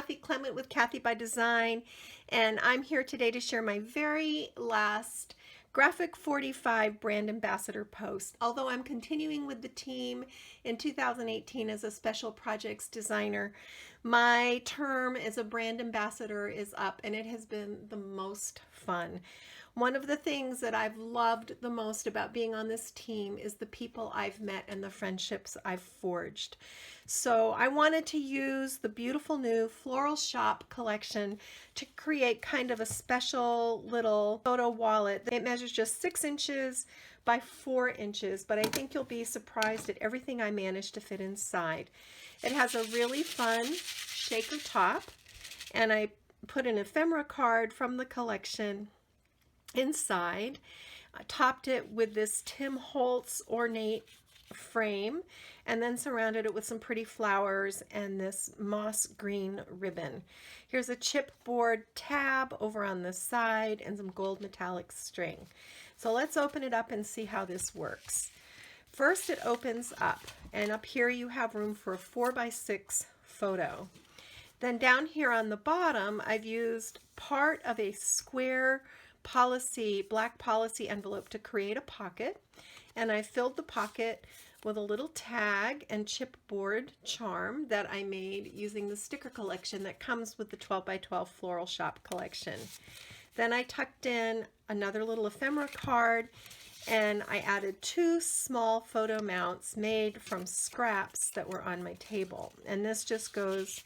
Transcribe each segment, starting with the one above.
Kathy Clement with Kathy by Design, and I'm here today to share my very last Graphic 45 brand ambassador post. Although I'm continuing with the team in 2018 as a special projects designer, my term as a brand ambassador is up, and it has been the most fun. One of the things that I've loved the most about being on this team is the people I've met and the friendships I've forged. So I wanted to use the beautiful new Floral Shoppe Collection to create kind of a special little photo wallet. It measures just 6 inches by 4 inches, but I think you'll be surprised at everything I managed to fit inside. It has a really fun shaker top, and I put an ephemera card from the collection inside. I topped it with this Tim Holtz ornate frame, and then surrounded it with some pretty flowers and this moss green ribbon. Here's a chipboard tab over on the side and some gold metallic string. So let's open it up and see how this works. First, it opens up, and up here you have room for a 4x6 photo. Then down here on the bottom, I've used part of a square black policy envelope to create a pocket, and I filled the pocket with a little tag and chipboard charm that I made using the sticker collection that comes with the 12x12 Floral Shoppe Collection. Then I tucked in another little ephemera card, and I added 2 small photo mounts made from scraps that were on my table, and this just goes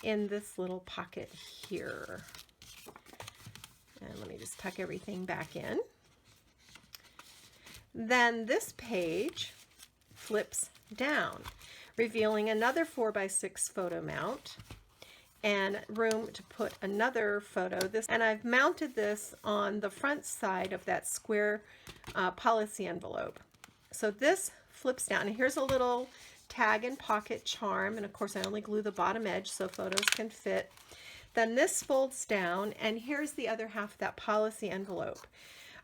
in this little pocket here. And let me just tuck everything back in. Then this page flips down, revealing another 4x6 photo mount and room to put another photo. And I've mounted this on the front side of that square policy envelope. So this flips down, and here's a little tag and pocket charm, and of course I only glue the bottom edge so photos can fit. Then this folds down, and here's the other half of that policy envelope.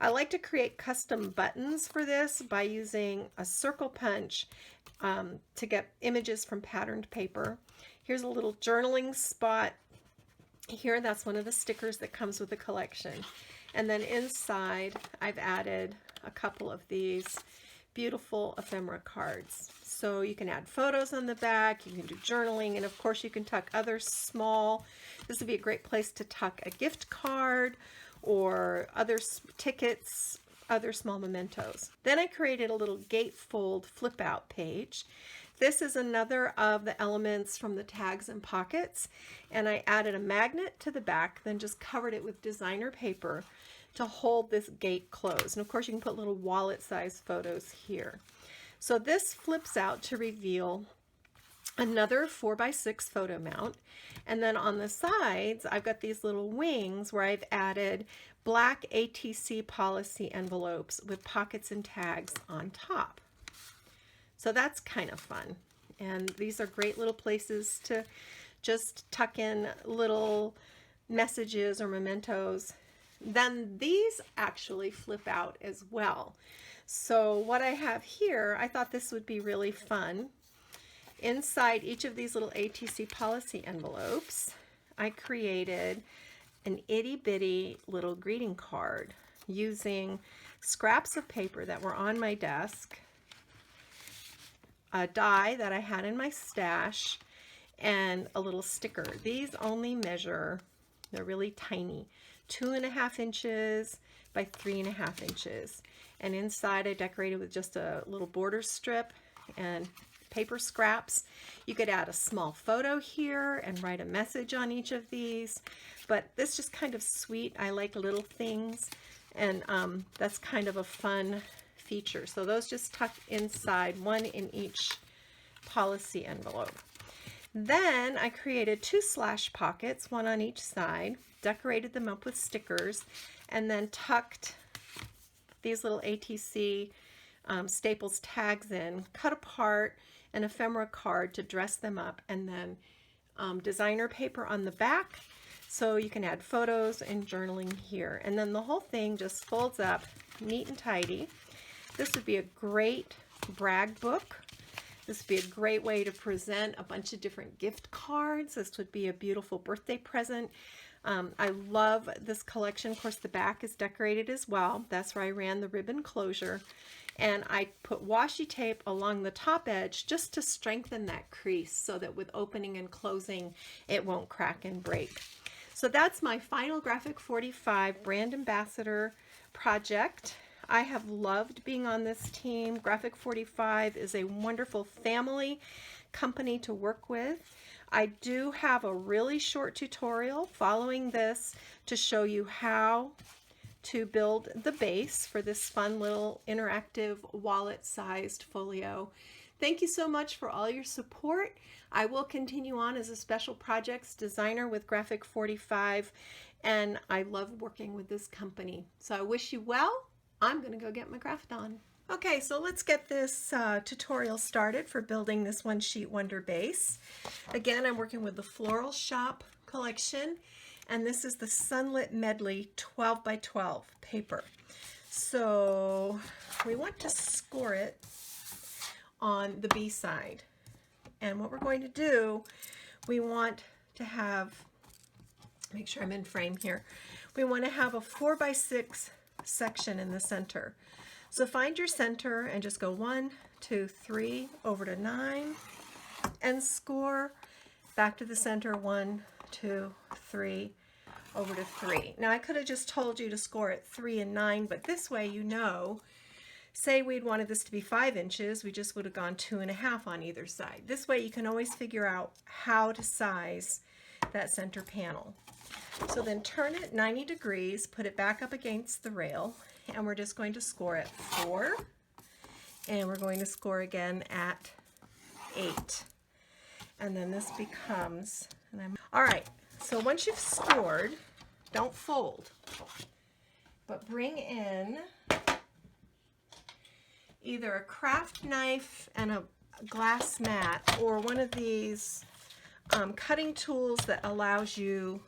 I like to create custom buttons for this by using a circle punch to get images from patterned paper. Here's a little journaling spot here. That's one of the stickers that comes with the collection. And then inside, I've added a couple of these beautiful ephemera cards. So you can add photos on the back, you can do journaling, and of course you can tuck other small, this would be a great place to tuck a gift card or other tickets, other small mementos. Then I created a little gatefold flip out page. This is another of the elements from the tags and pockets, and I added a magnet to the back, then just covered it with designer paper to hold this gate closed. And of course you can put little wallet size photos here. So this flips out to reveal another 4x6 photo mount, and then on the sides I've got these little wings where I've added black ATC policy envelopes with pockets and tags on top. So that's kind of fun, and these are great little places to just tuck in little messages or mementos. Then these actually flip out as well. So what I have here, I thought this would be really fun. Inside each of these little ATC policy envelopes, I created an itty bitty little greeting card using scraps of paper that were on my desk, a die that I had in my stash, and a little sticker. These only measure, they're really tiny, 2.5 inches by 3.5 inches. And inside I decorated with just a little border strip and paper scraps. You could add a small photo here and write a message on each of these, but this just kind of sweet. I like little things, and that's kind of a fun feature. So those just tuck inside, one in each policy envelope. Then I created 2 slash pockets, one on each side, decorated them up with stickers, and then tucked these little ATC Staples tags in, cut apart an ephemera card to dress them up, and then designer paper on the back so you can add photos and journaling here. And then the whole thing just folds up neat and tidy. This would be a great brag book This would be a great way to present a bunch of different gift cards. This would be a beautiful birthday present. I love this collection. Of course, the back is decorated as well. That's where I ran the ribbon closure. And I put washi tape along the top edge just to strengthen that crease so that with opening and closing, it won't crack and break. So that's my final Graphic 45 brand ambassador project. I have loved being on this team. Graphic 45 is a wonderful family company to work with. I do have a really short tutorial following this to show you how to build the base for this fun little interactive wallet-sized folio. Thank you so much for all your support. I will continue on as a special projects designer with Graphic 45, and I love working with this company. So I wish you well. I'm going to go get my craft on. Okay, so let's get this tutorial started for building this one sheet wonder base. Again, I'm working with the Floral Shoppe Collection, and this is the Sunlit Medley 12 by 12 paper. So we want to score it on the B side. And what we're going to do, we want to have, make sure I'm in frame here, we want to have a 4 by 6 section in the center. So find your center and just go 1, 2, 3 over to 9 and score back to the center 1, 2, 3 over to 3. Now I could have just told you to score at 3 and 9, but this way you know, say we'd wanted this to be 5 inches, we just would have gone 2.5 on either side. This way you can always figure out how to size that center panel. So then turn it 90 degrees, put it back up against the rail, and we're just going to score at 4, and we're going to score again at 8. And then this becomes, all right, so once you've scored, don't fold, but bring in either a craft knife and a glass mat, or one of these cutting tools that allows you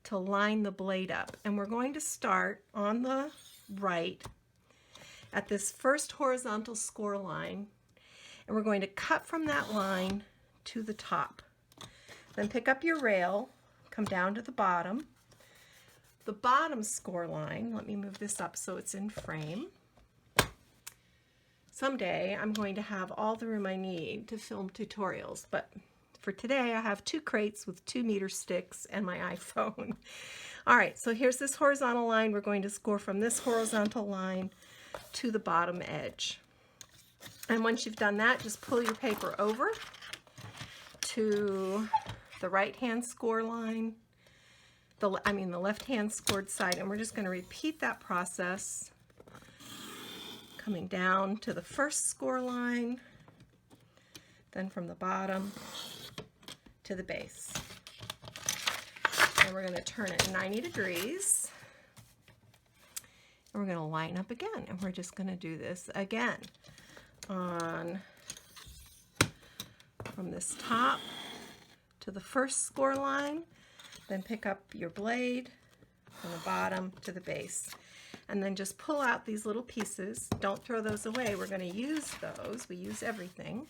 to line the blade up. And we're going to start on the right at this first horizontal score line, and we're going to cut from that line to the top. Then pick up your rail, come down to the bottom score line. Let me move this up so it's in frame. Someday I'm going to have all the room I need to film tutorials, but for today I have 2 crates with 2 meter sticks and my iPhone. All right, so here's this horizontal line. We're going to score from this horizontal line to the bottom edge. And once you've done that, just pull your paper over to the right hand score line, the left hand scored side, and we're just going to repeat that process, coming down to the first score line, then from the bottom to the base. And we're going to turn it 90 degrees, and we're going to line up again, and we're just going to do this again on from this top to the first score line, then pick up your blade from the bottom to the base, and then just pull out these little pieces. Don't throw those away. We're going to use those. We use everything.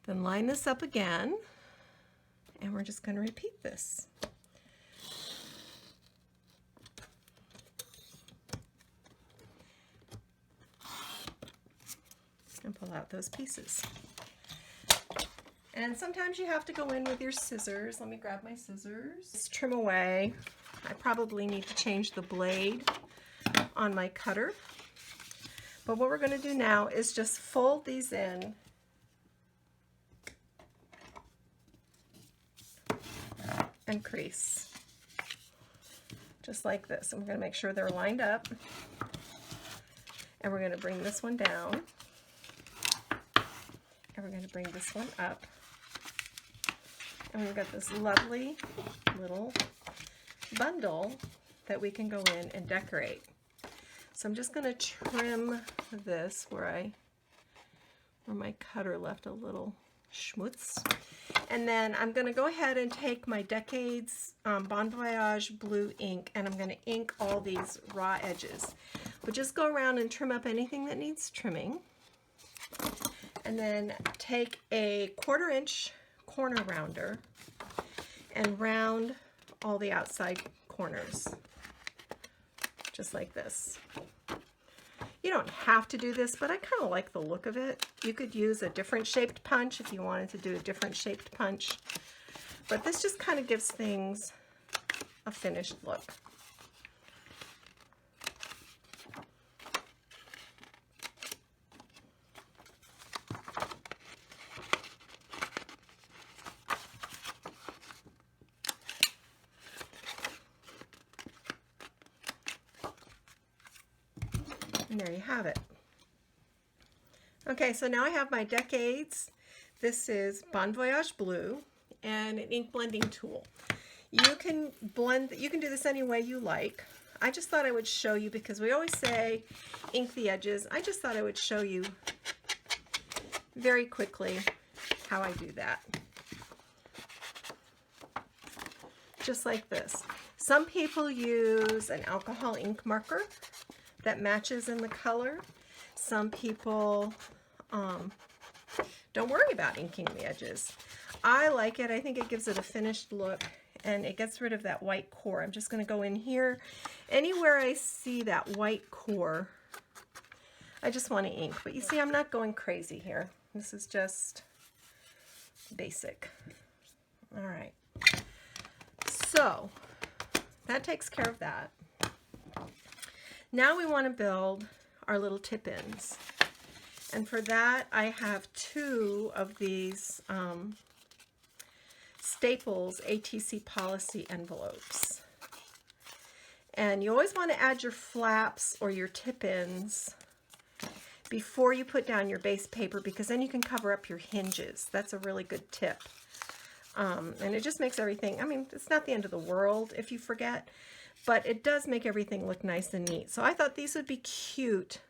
Then line this up again, and we're just going to repeat this. And pull out those pieces. And sometimes you have to go in with your scissors. Let me grab my scissors. Just trim away. I probably need to change the blade on my cutter. But what we're going to do now is just fold these in and crease. Just like this. And we're going to make sure they're lined up. And we're going to bring this one down. And we're going to bring this one up. And we've got this lovely little bundle that we can go in and decorate. So I'm just going to trim this where my cutter left a little schmutz. And then I'm going to go ahead and take my Decades Bon Voyage blue ink, and I'm going to ink all these raw edges. But just go around and trim up anything that needs trimming. And then take a 1/4 inch corner rounder and round all the outside corners, just like this. You don't have to do this, but I kind of like the look of it. You could use a different shaped punch if you wanted to do a different shaped punch, but this just kind of gives things a finished look. And there you have it. Okay, so now I have my Decades. This is Bon Voyage Blue and an ink blending tool. You can do this any way you like. I just thought I would show you, because we always say ink the edges. I just thought I would show you very quickly how I do that. Just like this. Some people use an alcohol ink marker that matches in the color. Some people don't worry about inking the edges. I like it. I think it gives it a finished look, and it gets rid of that white core. I'm just going to go in here. Anywhere I see that white core, I just want to ink. But you see, I'm not going crazy here. This is just basic. All right. So that takes care of that. Now we want to build our little tip-ins. And for that, I have 2 of these Staples ATC policy envelopes. And you always want to add your flaps or your tip-ins before you put down your base paper, because then you can cover up your hinges. That's a really good tip. And it just makes everything, I mean, it's not the end of the world if you forget, but it does make everything look nice and neat. So I thought these would be cute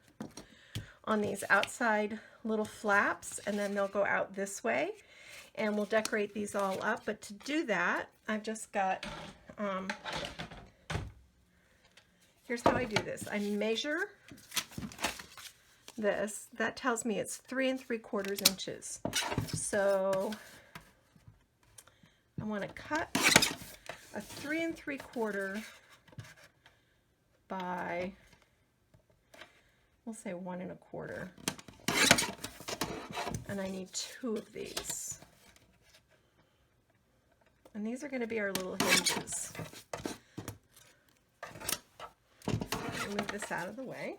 on these outside little flaps, and then they'll go out this way, and we'll decorate these all up. But to do that, I've just got, here's how I do this. I measure this. That tells me it's 3 3/4 inches. So I want to cut a 3 3/4 by, we'll say 1 1/4, and I need 2 of these, and these are going to be our little hinges. Move this out of the way,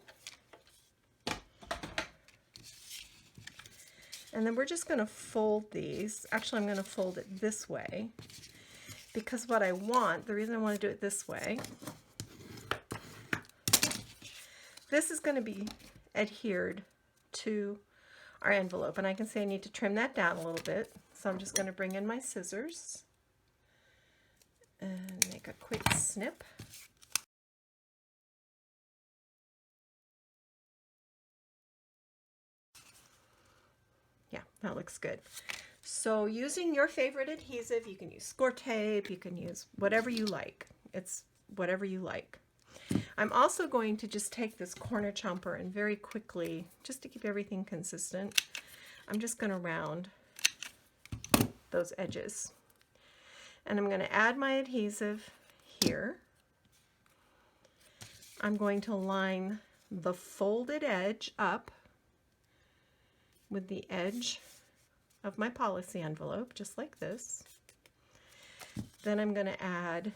and then we're just going to fold these. Actually, I'm going to fold it this way, because what I want, the reason I want to do it this way, this is going to be adhered to our envelope, and I can see I need to trim that down a little bit. So I'm just going to bring in my scissors and make a quick snip. Yeah, that looks good. So using your favorite adhesive, you can use score tape, you can use whatever you like. It's whatever you like. I'm also going to just take this corner chomper and very quickly, just to keep everything consistent, I'm just going to round those edges. And I'm going to add my adhesive here. I'm going to line the folded edge up with the edge of my policy envelope, just like this. Then I'm going to add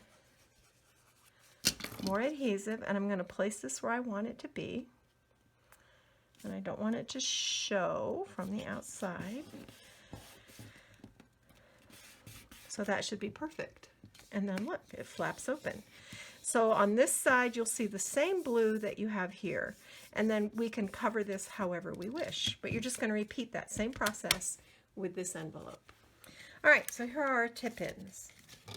more adhesive, and I'm going to place this where I want it to be, and I don't want it to show from the outside, so that should be perfect. And then look, it flaps open. So on this side you'll see the same blue that you have here, and then we can cover this however we wish, but you're just going to repeat that same process with this envelope. All right, so here are our tip-ins.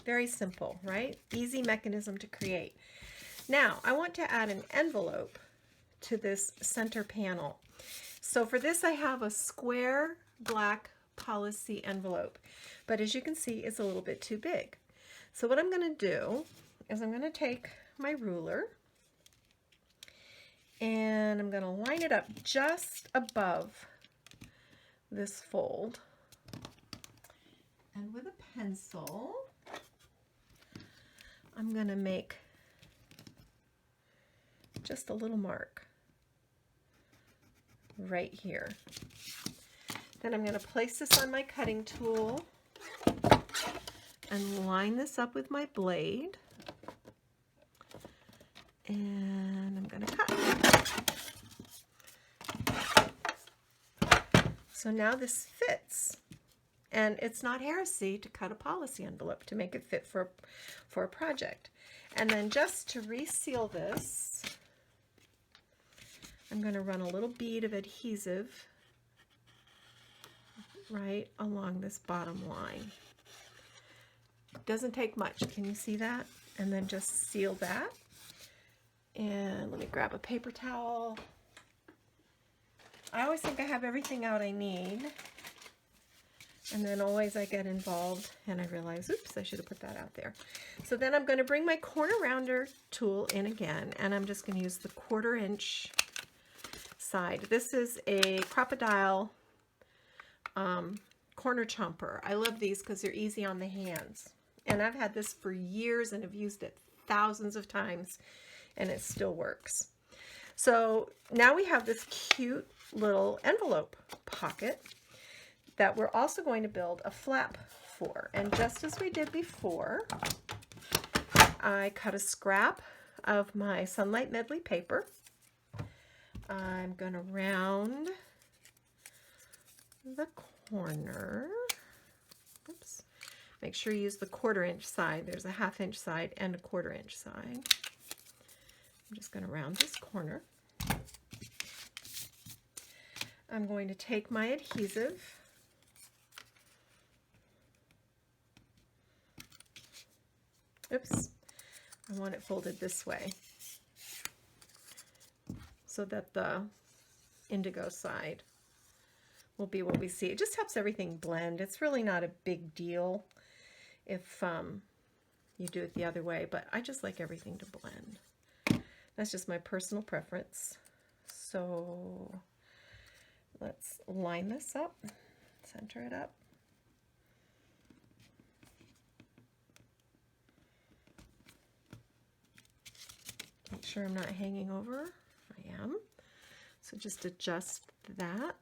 Very simple, right? Easy mechanism to create. Now, I want to add an envelope to this center panel. So for this, I have a square black policy envelope, but as you can see, it's a little bit too big. So what I'm going to do is I'm going to take my ruler and I'm going to line it up just above this fold. And with a pencil, I'm going to make just a little mark right here. Then I'm going to place this on my cutting tool and line this up with my blade. And I'm going to cut. So now this fits. And it's not heresy to cut a policy envelope to make it fit for a project. And then just to reseal this, I'm going to run a little bead of adhesive right along this bottom line. Doesn't take much. Can you see that? And then just seal that. And let me grab a paper towel. I always think I have everything out I need. And then always I get involved and I realize, oops, I should have put that out there. So then I'm going to bring my corner rounder tool in again, and I'm just going to use the 1/4 inch side. This is a Crocodile corner chomper. I love these because they're easy on the hands. And I've had this for years and have used it thousands of times, and it still works. So now we have this cute little envelope pocket that we're also going to build a flap for. And just as we did before, I cut a scrap of my Sunlight Medley paper. I'm going to round the corner. Oops. Make sure you use the 1/4 inch side. There's a 1/2 inch side and a 1/4 inch side. I'm just going to round this corner. I'm going to take my adhesive Oops, I want it folded this way so that the indigo side will be what we see. It just helps everything blend. It's really not a big deal if you do it the other way, but I just like everything to blend. That's just my personal preference. So let's line this up, center it up. Make sure I'm not hanging over. I am. So just adjust that.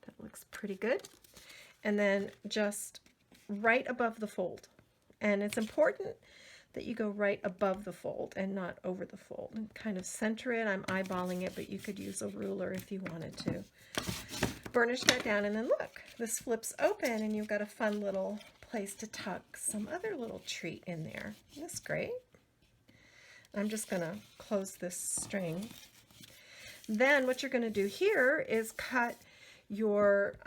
That looks pretty good. And then just right above the fold. And it's important that you go right above the fold and not over the fold. And kind of center it. I'm eyeballing it, but you could use a ruler if you wanted to. Burnish that down, and then look, this flips open and you've got a fun little place to tuck some other little treat in there. That's great. I'm just going to close this string. Then what you're going to do here is cut your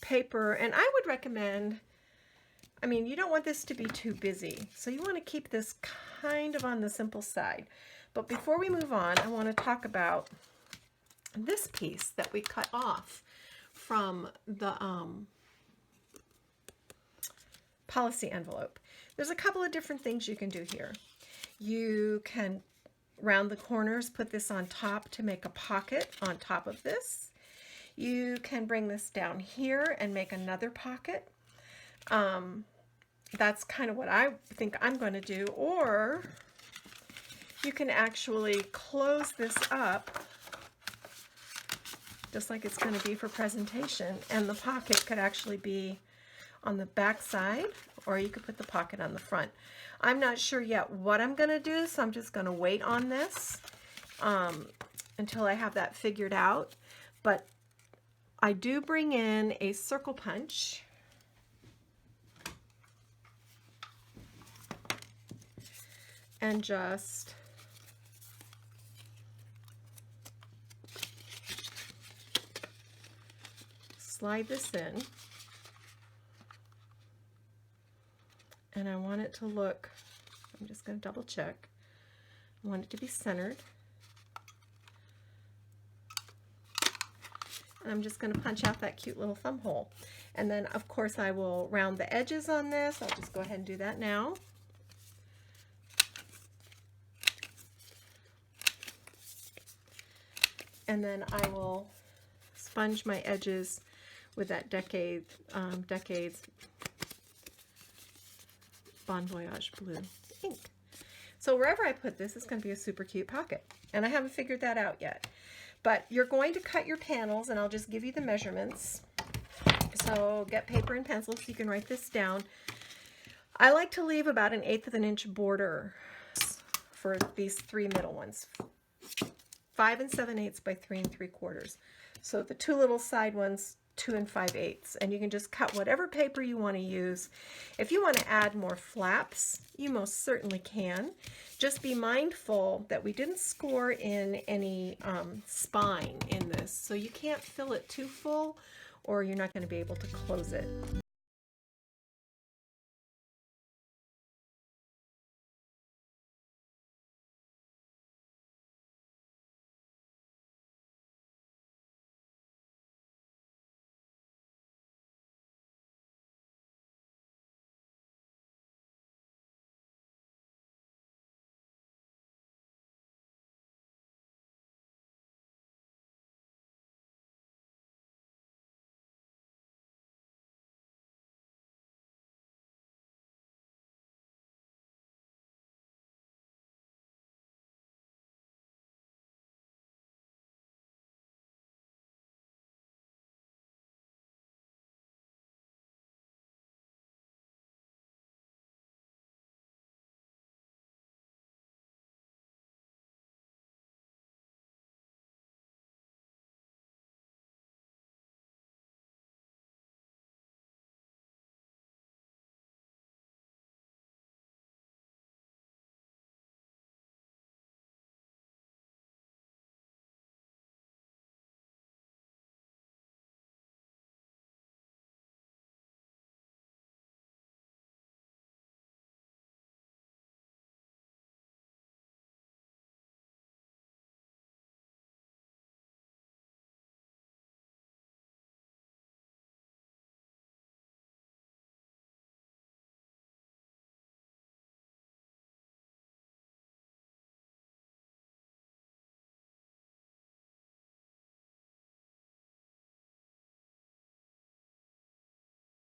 paper, and I would recommend, I mean, you don't want this to be too busy, so you want to keep this kind of on the simple side. But before we move on, I want to talk about this piece that we cut off from the policy envelope. There's a couple of different things you can do here. You can round the corners, put this on top to make a pocket on top of this. You can bring this down here and make another pocket. That's kind of what I think I'm going to do. Or you can actually close this up just like it's going to be for presentation, and the pocket could actually be on the back side, or you could put the pocket on the front. I'm not sure yet what I'm going to do, so I'm just going to wait on this until I have that figured out. But I do bring in a circle punch. And just slide this in. And I want it to look, I'm just going to double check. I want it to be centered. And I'm just going to punch out that cute little thumb hole. And then, of course, I will round the edges on this. I'll just go ahead and do that now. And then I will sponge my edges with that Decades Bon Voyage blue ink. So wherever I put this, it's going to be a super cute pocket. And I haven't figured that out yet. But you're going to cut your panels, and I'll just give you the measurements. So get paper and pencil so you can write this down. I like to leave about 1/8 of an inch border for these 3 middle ones. 5 7/8 by 3 3/4. So the 2 little side ones, 2 5/8. And you can just cut whatever paper you want to use. If you want to add more flaps, you most certainly can. Just be mindful that we didn't score in any spine in this, so you can't fill it too full or you're not going to be able to close it.